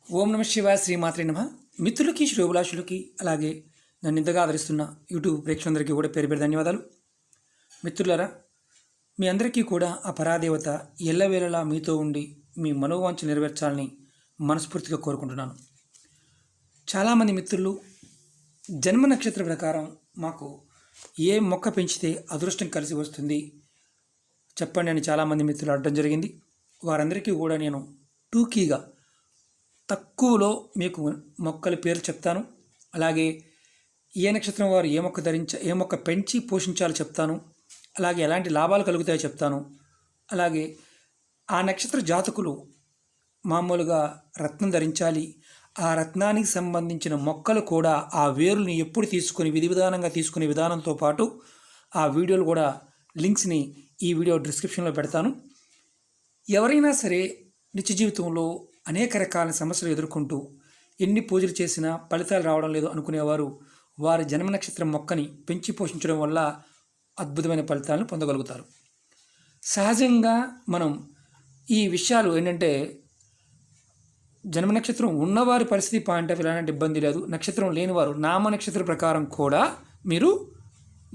ఓం నమ శివాయ శ్రీమాత్రే నమ. మిత్రులకి శ్రేయోభిలాషులకి అలాగే నన్ను ఇంతగా ఆదరిస్తున్న యూట్యూబ్ ప్రేక్షకులందరికీ కూడా పేరు పేరు ధన్యవాదాలు. మిత్రులారా, మీ అందరికీ కూడా ఆ పరాదేవత ఎల్లవేళలా మీతో ఉండి మీ మనోవాంఛ నెరవేర్చాలని మనస్ఫూర్తిగా కోరుకుంటున్నాను. చాలామంది మిత్రులు జన్మ నక్షత్ర ప్రకారం మాకు ఏ మొక్క పెంచితే అదృష్టం కలిసి వస్తుంది చెప్పండి అని చాలామంది మిత్రులు అడగడం జరిగింది. వారందరికీ కూడా నేను టూకీగా తక్కువలో మీకు మొక్కల పేరు చెప్తాను. అలాగే ఏ నక్షత్రం వారు ఏ మొక్క పెంచి పోషించాలో చెప్తాను. అలాగే ఎలాంటి లాభాలు కలుగుతాయో చెప్తాను. అలాగే ఆ నక్షత్ర జాతకులు మామూలుగా రత్నం ధరించాలి. ఆ రత్నానికి సంబంధించిన మొక్కలు కూడా ఆ వేరుని ఎప్పుడు తీసుకొని విధానంగా తీసుకునే విధానంతో పాటు ఆ వీడియోలు కూడా లింక్స్ని ఈ వీడియో డిస్క్రిప్షన్లో పెడతాను. ఎవరైనా సరే నిత్య జీవితంలో అనేక రకాల సమస్యలు ఎదుర్కొంటూ ఎన్ని పూజలు చేసినా ఫలితాలు రావడం లేదు అనుకునేవారు వారి జన్మ నక్షత్రం మొక్కని పెంచి పోషించడం వల్ల అద్భుతమైన ఫలితాలను పొందగలుగుతారు. సహజంగా మనం ఈ విషయాలు ఏంటంటే జన్మ నక్షత్రం ఉన్నవారి పరిస్థితి పాయింట్ ఆఫ్ ఎలాంటి ఇబ్బంది లేదు. నక్షత్రం లేనివారు నామ నక్షత్ర ప్రకారం కూడా మీరు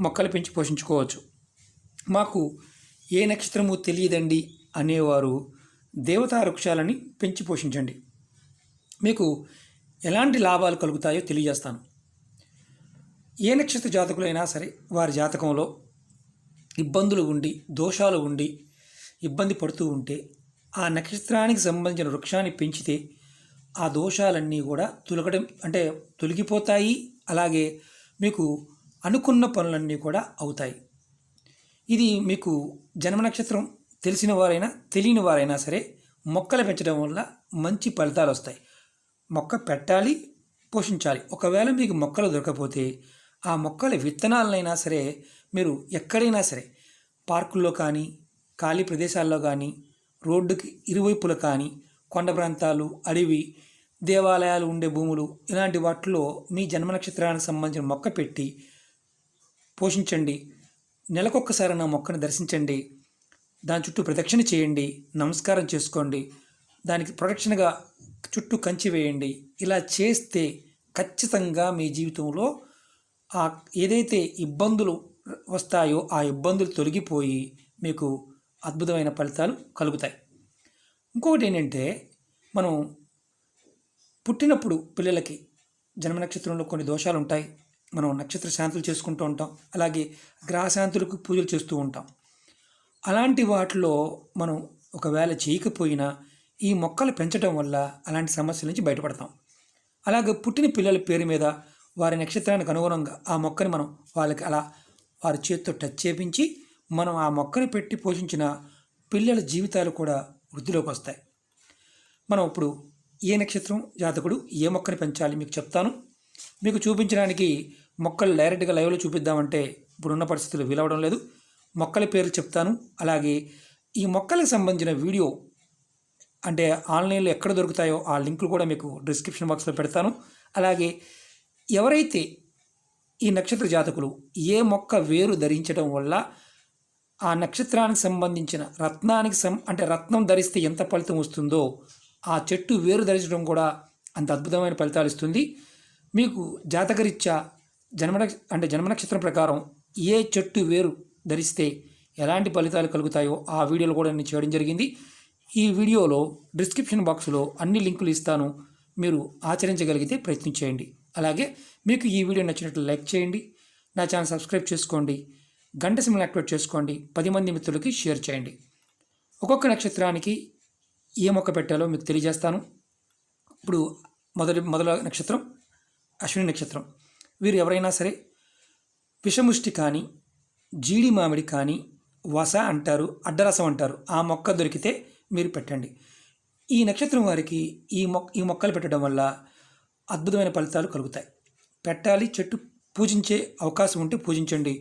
మొక్కలు పెంచి పోషించుకోవచ్చు. మాకు ఏ నక్షత్రము తెలియదండి అనేవారు దేవతా వృక్షాలని పెంచి పోషించండి. మీకు ఎలాంటి లాభాలు కలుగుతాయో తెలియజేస్తాను. ఏ నక్షత్ర జాతకులైనా సరే వారి జాతకంలో ఇబ్బందులు ఉండి దోషాలు ఉండి ఇబ్బంది పడుతూ ఉంటే ఆ నక్షత్రానికి సంబంధించిన వృక్షాన్ని పెంచితే ఆ దోషాలన్నీ కూడా తొలగిపోతాయి. అలాగే మీకు అనుకున్న పనులన్నీ కూడా అవుతాయి. ఇది మీకు జన్మ నక్షత్రం తెలిసిన వారైనా తెలియని వారైనా సరే మొక్కలు పెంచడం వల్ల మంచి ఫలితాలు వస్తాయి. మొక్క పెట్టాలి, పోషించాలి. ఒకవేళ మీకు మొక్కలు దొరకకపోతే ఆ మొక్కల విత్తనాలనైనా సరే మీరు ఎక్కడైనా సరే పార్కుల్లో కానీ ఖాళీ ప్రదేశాల్లో కానీ రోడ్డుకి ఇరువైపులు కానీ కొండ ప్రాంతాలు, అడవి, దేవాలయాలు ఉండే భూములు ఇలాంటి వాటిలో మీ జన్మ నక్షత్రానికి సంబంధించిన మొక్క పెట్టి పోషించండి. నెలకొక్కసారి నా మొక్కను దర్శించండి. దాని చుట్టూ ప్రదక్షిణ చేయండి, నమస్కారం చేసుకోండి, దానికి ప్రొటెక్షన్గా చుట్టూ కంచి వేయండి. ఇలా చేస్తే ఖచ్చితంగా మీ జీవితంలో ఏదైతే ఇబ్బందులు వస్తాయో ఆ ఇబ్బందులు తొలగిపోయి మీకు అద్భుతమైన ఫలితాలు కలుగుతాయి. ఇంకొకటి ఏంటంటే మనం పుట్టినప్పుడు పిల్లలకి జన్మ నక్షత్రంలో కొన్ని దోషాలు ఉంటాయి. మనం నక్షత్ర శాంతులు చేసుకుంటూ ఉంటాం. అలాగే గ్రహ శాంతులకు పూజలు చేస్తూ ఉంటాం. అలాంటి వాటిలో మనం ఒకవేళ చేయకపోయినా ఈ మొక్కలు పెంచడం వల్ల అలాంటి సమస్యల నుంచి బయటపడతాం. అలాగే పుట్టిన పిల్లల పేరు మీద వారి నక్షత్రానికి అనుగుణంగా ఆ మొక్కని మనం వాళ్ళకి అలా వారి చేతితో టచ్ చేపించి మనం ఆ మొక్కని పెట్టి పోషించిన పిల్లల జీవితాలు కూడా వృద్ధిలోకి వస్తాయి. మనం ఇప్పుడు ఏ నక్షత్రం జాతకుడు ఏ మొక్కని పెంచాలి మీకు చెప్తాను. మీకు చూపించడానికి మొక్కలు డైరెక్ట్గా లైవ్లో చూపిద్దామంటే ఇప్పుడున్న పరిస్థితులు వీలవడం లేదు. మొక్కల పేర్లు చెప్తాను. అలాగే ఈ మొక్కలకు సంబంధించిన వీడియో అంటే ఆన్లైన్లో ఎక్కడ దొరుకుతాయో ఆ లింకులు కూడా మీకు డిస్క్రిప్షన్ బాక్స్లో పెడతాను. అలాగే ఎవరైతే ఈ నక్షత్ర జాతకులు ఏ మొక్క వేరు ధరించడం వల్ల ఆ నక్షత్రానికి సంబంధించిన రత్నం ధరిస్తే ఎంత ఫలితం వస్తుందో ఆ చెట్టు వేరు ధరించడం కూడా అంత అద్భుతమైన ఫలితాలు ఇస్తుంది. మీకు జాతకరీత్యా జన్మ నక్షత్రం ప్రకారం ఏ చెట్టు వేరు ధరిస్తే ఎలాంటి ఫలితాలు కలుగుతాయో ఆ వీడియోలు కూడా నేను చేయడం జరిగింది. ఈ వీడియోలో డిస్క్రిప్షన్ బాక్స్లో అన్ని లింకులు ఇస్తాను. మీరు ఆచరించగలిగితే ప్రయత్నం చేయండి. అలాగే మీకు ఈ వీడియో నచ్చినట్లు లైక్ చేయండి, నా ఛానల్ సబ్స్క్రైబ్ చేసుకోండి, గంట సింబల్ యాక్టివేట్ చేసుకోండి, 10 మంది మిత్రులకి షేర్ చేయండి. ఒక్కొక్క నక్షత్రానికి ఏ మొక్క పెట్టాలో మీకు తెలియజేస్తాను. ఇప్పుడు మొదల నక్షత్రం అశ్విని నక్షత్రం. వీరు ఎవరైనా సరే విషముష్టి కానీ జీడి మామిడి కానీ వస అంటారు, అడ్డరసం అంటారు, ఆ మొక్క దొరికితే మీరు పెట్టండి. ఈ నక్షత్రం వారికి ఈ మొక్కలు పెట్టడం వల్ల అద్భుతమైన ఫలితాలు కలుగుతాయి. పెట్టాలి, చెట్టు పూజించే అవకాశం ఉంటే పూజించండి.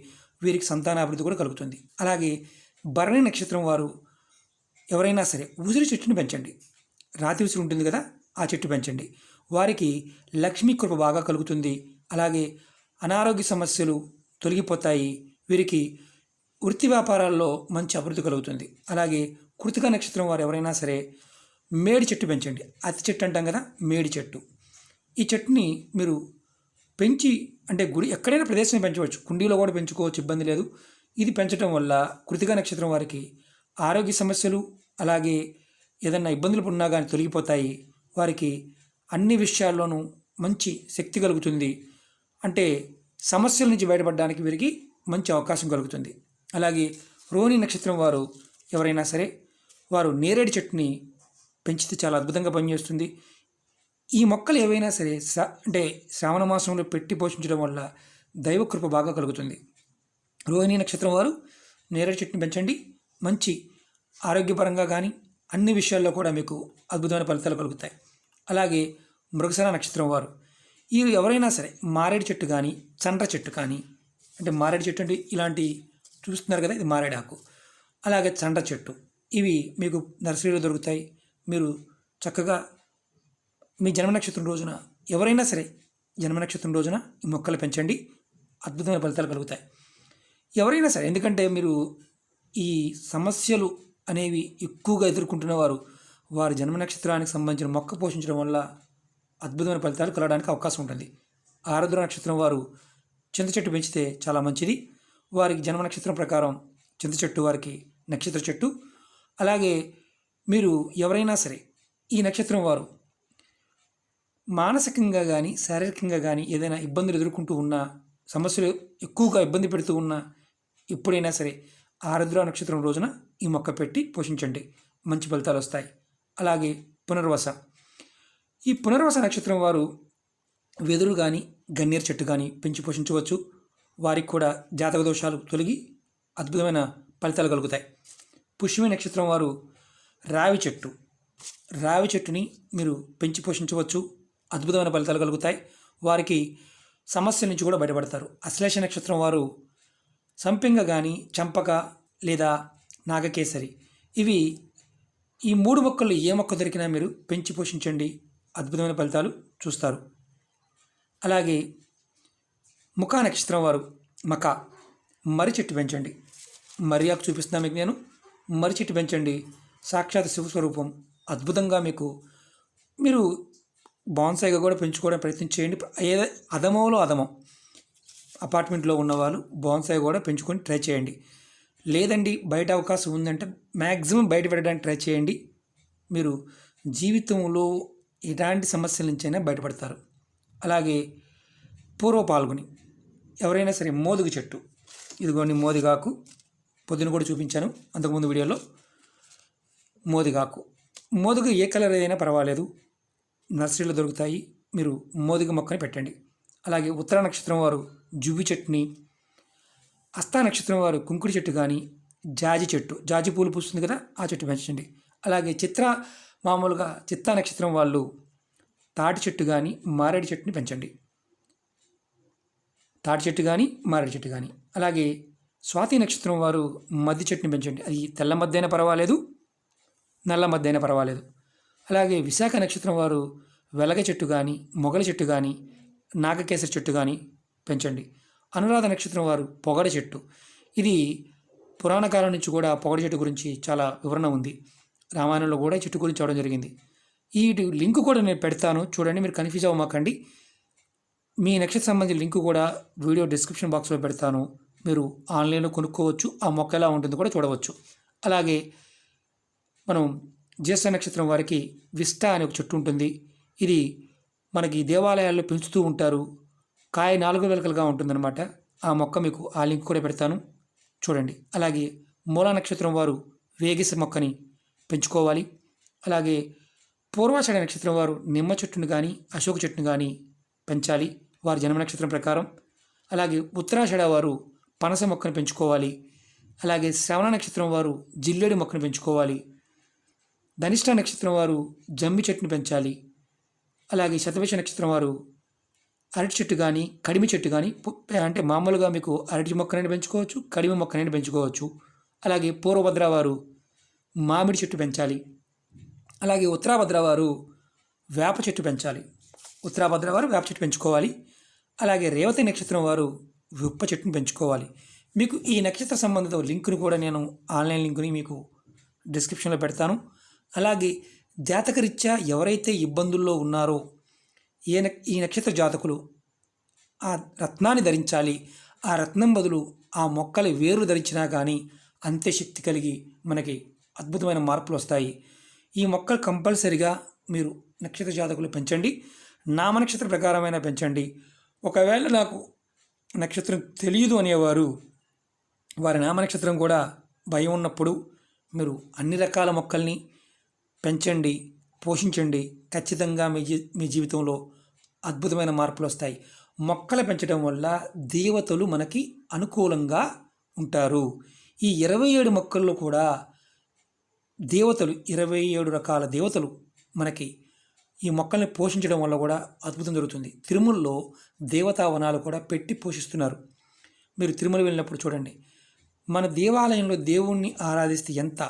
వీరికి సంతానాభివృద్ధి కూడా కలుగుతుంది. అలాగే భరణి నక్షత్రం వారు ఎవరైనా సరే ఉసిరి చెట్టుని పెంచండి. రాతి ఉసిరి ఉంటుంది కదా, ఆ చెట్టు పెంచండి. వారికి లక్ష్మీ కృప బాగా కలుగుతుంది. అలాగే అనారోగ్య సమస్యలు తొలగిపోతాయి. వీరికి వృత్తి వ్యాపారాల్లో మంచి అభివృద్ధి కలుగుతుంది. అలాగే కృతిక నక్షత్రం వారు ఎవరైనా సరే మేడి చెట్టు పెంచండి. అతి చెట్టు అంటాం కదా, మేడి చెట్టు. ఈ చెట్టుని మీరు పెంచి అంటే గుడి ఎక్కడైనా ప్రదేశం పెంచవచ్చు, కుండీలో కూడా పెంచుకోవచ్చు, ఇబ్బంది లేదు. ఇది పెంచడం వల్ల కృతికా నక్షత్రం వారికి ఆరోగ్య సమస్యలు అలాగే ఏదన్నా ఇబ్బందులు ఉన్నా కానీ తొలగిపోతాయి. వారికి అన్ని విషయాల్లోనూ మంచి శక్తి కలుగుతుంది. అంటే సమస్యల నుంచి బయటపడడానికి వీరికి మంచి అవకాశం కలుగుతుంది. అలాగే రోహిణి నక్షత్రం వారు ఎవరైనా సరే వారు నేరేడు చెట్టుని పెంచితే చాలా అద్భుతంగా పనిచేస్తుంది. ఈ మొక్కలు ఏవైనా సరే అంటే శ్రావణ మాసంలో పెట్టి పోషించడం వల్ల దైవకృప బాగా కలుగుతుంది. రోహిణి నక్షత్రం వారు నేరేడు చెట్టుని పెంచండి. మంచి ఆరోగ్యపరంగా కానీ అన్ని విషయాల్లో కూడా మీకు అద్భుతమైన ఫలితాలు కలుగుతాయి. అలాగే మృగశిర నక్షత్రం వారు వీరు ఎవరైనా సరే మారేడు చెట్టు కానీ చండ్ర చెట్టు కానీ, అంటే మారేడు చెట్టు అంటే ఇలాంటి చూస్తున్నారు కదా, ఇది మారేడు ఆకు. అలాగే చండ్ర చెట్టు, ఇవి మీకు నర్సరీలో దొరుకుతాయి. మీరు చక్కగా మీ జన్మ నక్షత్రం రోజున ఎవరైనా సరే జన్మ నక్షత్రం రోజున ఈ మొక్కలు పెంచండి, అద్భుతమైన ఫలితాలు కలుగుతాయి. ఎవరైనా సరే, ఎందుకంటే మీరు ఈ సమస్యలు అనేవి ఎక్కువగా ఎదుర్కొంటున్న వారి జన్మ నక్షత్రానికి సంబంధించిన మొక్క పోషించడం వల్ల అద్భుతమైన ఫలితాలు కలగడానికి అవకాశం ఉంటుంది. ఆరుద్ర నక్షత్రం వారు చింత చెట్టు పెంచితే చాలా మంచిది. వారికి జన్మ నక్షత్రం ప్రకారం చింత చెట్టు వారికి నక్షత్ర చెట్టు. అలాగే మీరు ఎవరైనా సరే ఈ నక్షత్రం వారు మానసికంగా కానీ శారీరకంగా కానీ ఏదైనా ఇబ్బందులు ఎదుర్కొంటూ ఉన్నా, సమస్యలు ఎక్కువగా ఇబ్బంది పెడుతూ ఉన్నా, ఎప్పుడైనా సరే ఆరుద్ర నక్షత్రం రోజున ఈ మొక్క పెట్టి పోషించండి, మంచి ఫలితాలు వస్తాయి. అలాగే పునర్వస, ఈ పునర్వస నక్షత్రం వారు వెదురు కానీ గన్నేరు చెట్టు కానీ పెంచి పోషించవచ్చు. వారికి కూడా జాతక దోషాలు తొలగి అద్భుతమైన ఫలితాలు కలుగుతాయి. పుష్యమి నక్షత్రం వారు రావి చెట్టుని మీరు పెంచి పోషించవచ్చు, అద్భుతమైన ఫలితాలు కలుగుతాయి. వారికి సమస్యల నుంచి కూడా బయటపడతారు. అశ్లేష నక్షత్రం వారు సంపెంగ కానీ చంపక లేదా నాగకేసరి, ఈ 3 మొక్కలు ఏ మొక్క దొరికినా మీరు పెంచి పోషించండి, అద్భుతమైన ఫలితాలు చూస్తారు. అలాగే ముఖా నక్షత్రం వారు మర్రి చెట్టు పెంచండి. మర్రి ఆకు చూపిస్తున్నా మీకు నేను. మర్రి చెట్టు పెంచండి, సాక్షాత్ శివస్వరూపం. అద్భుతంగా మీరు బాన్సాయిగా కూడా పెంచుకోవడానికి ప్రయత్నం చేయండి. అదమం అపార్ట్మెంట్లో ఉన్నవాళ్ళు బాన్సాయి కూడా పెంచుకొని ట్రై చేయండి. లేదండి బయట అవకాశం ఉందంటే మ్యాక్సిమం బయట పెట్టడానికి ట్రై చేయండి. మీరు జీవితంలో ఎలాంటి సమస్యల నుంచైనా బయటపడతారు. అలాగే పూర్వ పాల్గొని ఎవరైనా సరే మోదుగు చెట్టు, ఇదిగోండి మోదిగాకు, పొద్దున కూడా చూపించాను అంతకుముందు వీడియోలో. మోదుగు ఏ కలర్ అయినా పర్వాలేదు, నర్సరీలో దొరుకుతాయి. మీరు మోదుగ మొక్కని పెట్టండి. అలాగే ఉత్తర నక్షత్రం వారు జువ్వి చెట్టుని, హస్త నక్షత్రం వారు కుంకుడి చెట్టు కానీ జాజి పూలు పూస్తుంది కదా, ఆ చెట్టు పెంచండి. అలాగే చిత్తా నక్షత్రం వాళ్ళు తాటి చెట్టు కానీ మారేడు చెట్టుని పెంచండి. అలాగే స్వాతి నక్షత్రం వారు మద్ది చెట్టుని పెంచండి. అది తెల్ల మద్ది అయినా పర్వాలేదు, నల్ల మద్ది అయినా పర్వాలేదు. అలాగే విశాఖ నక్షత్రం వారు వెలగ చెట్టు కానీ మొగల చెట్టు కానీ నాగకేసరి చెట్టు కానీ పెంచండి. అనురాధ నక్షత్రం వారు పొగడ చెట్టు. ఇది పురాణ కాలం నుంచి కూడా పొగడ చెట్టు గురించి చాలా వివరణ ఉంది. రామాయణంలో కూడా ఈ చెట్టు గురించి అవడం జరిగింది. ఈ లింక్ కూడా నేను పెడతాను, చూడండి, మీరు కన్ఫ్యూజ్ అవ్వమాకండి. మీ నక్షత్ర సంబంధించిన లింక్ కూడా వీడియో డిస్క్రిప్షన్ బాక్స్లో పెడతాను. మీరు ఆన్లైన్లో కొనుక్కోవచ్చు, ఆ మొక్క ఎలా ఉంటుందో కూడా చూడవచ్చు. అలాగే మనం జ్యేష్ఠ నక్షత్రం వారికి విస్టా అనే ఒక చెట్టు ఉంటుంది. ఇది మనకి దేవాలయాల్లో పెంచుతూ ఉంటారు, కాయ 4 వెలకలుగా ఉంటుందన్నమాట. ఆ మొక్క మీకు ఆ లింక్ కూడా పెడతాను, చూడండి. అలాగే మూలా నక్షత్రం వారు వేగిస మొక్కని పెంచుకోవాలి. అలాగే పూర్వాషాఢ నక్షత్రం వారు నిమ్మ చెట్టును కానీ అశోక చెట్టును కానీ పెంచాలి వారి జన్మ నక్షత్రం ప్రకారం. అలాగే ఉత్తరాషాఢ వారు పనస మొక్కను పెంచుకోవాలి. అలాగే శ్రవణ నక్షత్రం వారు జిల్లేడు మొక్కను పెంచుకోవాలి. ధనిష్ట నక్షత్రం వారు జమ్మి చెట్టును పెంచాలి. అలాగే శతభిష నక్షత్రం వారు అరటి చెట్టు కానీ కడిమి చెట్టు కానీ, అంటే మామూలుగా మీకు అరటి మొక్కనైనా పెంచుకోవచ్చు, కడిమి మొక్కనైనా పెంచుకోవచ్చు. అలాగే పూర్వభద్ర వారు మామిడి చెట్టు పెంచాలి. అలాగే ఉత్తరాభద్ర వారు వేప చెట్టు పెంచుకోవాలి. అలాగే రేవతి నక్షత్రం వారు విప్ప చెట్టును పెంచుకోవాలి. మీకు ఈ నక్షత్ర సంబంధిత లింకును కూడా నేను ఆన్లైన్ లింకుని మీకు డిస్క్రిప్షన్లో పెడతాను. అలాగే జాతకరీత్యా ఎవరైతే ఇబ్బందుల్లో ఉన్నారో ఈ నక్షత్ర జాతకులు ఆ రత్నాన్ని ధరించాలి. ఆ రత్నం బదులు ఆ మొక్కల వేరు ధరించినా కానీ అంతే శక్తి కలిగి మనకి అద్భుతమైన మార్పులు వస్తాయి. ఈ మొక్కలు కంపల్సరిగా మీరు నక్షత్ర జాతకులు పెంచండి. నామ నక్షత్ర ప్రకారమైన పెంచండి. ఒకవేళ నాకు నక్షత్రం తెలియదు అనేవారు వారి నామ నక్షత్రం కూడా భయం ఉన్నప్పుడు మీరు అన్ని రకాల మొక్కల్ని పెంచండి, పోషించండి. ఖచ్చితంగా మీ జీవితంలో అద్భుతమైన మార్పులు వస్తాయి. మొక్కలు పెంచడం వల్ల దేవతలు మనకి అనుకూలంగా ఉంటారు. ఈ 27 మొక్కల్లో కూడా దేవతలు 27 రకాల దేవతలు మనకి ఈ మొక్కల్ని పోషించడం వల్ల కూడా అద్భుతం జరుగుతుంది. తిరుమలలో దేవతావనాలు కూడా పెట్టి పోషిస్తున్నారు. మీరు తిరుమల వెళ్ళినప్పుడు చూడండి. మన దేవాలయంలో దేవుణ్ణి ఆరాధిస్తే ఎంత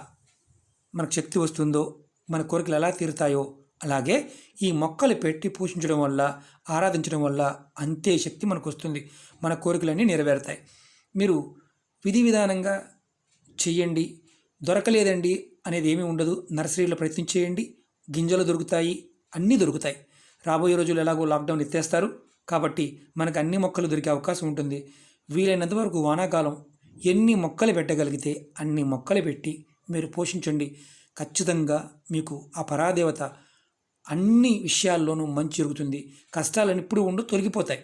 మనకు శక్తి వస్తుందో, మన కోరికలు ఎలా తీరుతాయో, అలాగే ఈ మొక్కలు పెట్టి పోషించడం వల్ల, ఆరాధించడం వల్ల అంతే శక్తి మనకు వస్తుంది. మన కోరికలన్నీ నెరవేరుతాయి. మీరు విధి విధానంగా చెయ్యండి. దొరకలేదండి అనేది ఏమీ ఉండదు. నర్సరీలో ప్రయత్నం చేయండి. గింజలు దొరుకుతాయి, అన్నీ దొరుకుతాయి. రాబోయే రోజులు ఎలాగో లాక్డౌన్ ఎత్తేస్తారు కాబట్టి మనకు అన్ని మొక్కలు దొరికే అవకాశం ఉంటుంది. వీలైనంత వరకు వానాకాలం ఎన్ని మొక్కలు పెట్టగలిగితే అన్ని మొక్కలు పెట్టి మీరు పోషించండి. ఖచ్చితంగా మీకు ఆ పరాదేవత అన్ని విషయాల్లోనూ మంచి జరుగుతుంది. కష్టాలను ఇప్పుడు తొలగిపోతాయి.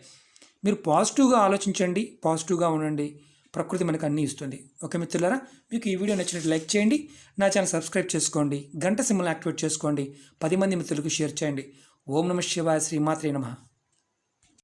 మీరు పాజిటివ్గా ఆలోచించండి, పాజిటివ్గా ఉండండి. ప్రకృతి మనకు అన్నీ ఇస్తుంది. ఓకే మిత్రులారా, మీకు ఈ వీడియో నచ్చినట్టు లైక్ చేయండి. నా ఛానల్ సబ్స్క్రైబ్ చేసుకోండి. గంట సింబల్ యాక్టివేట్ చేసుకోండి. 10 మంది మిత్రులకు షేర్ చేయండి. ఓం నమః శివాయ. శ్రీమాత్రే నమః.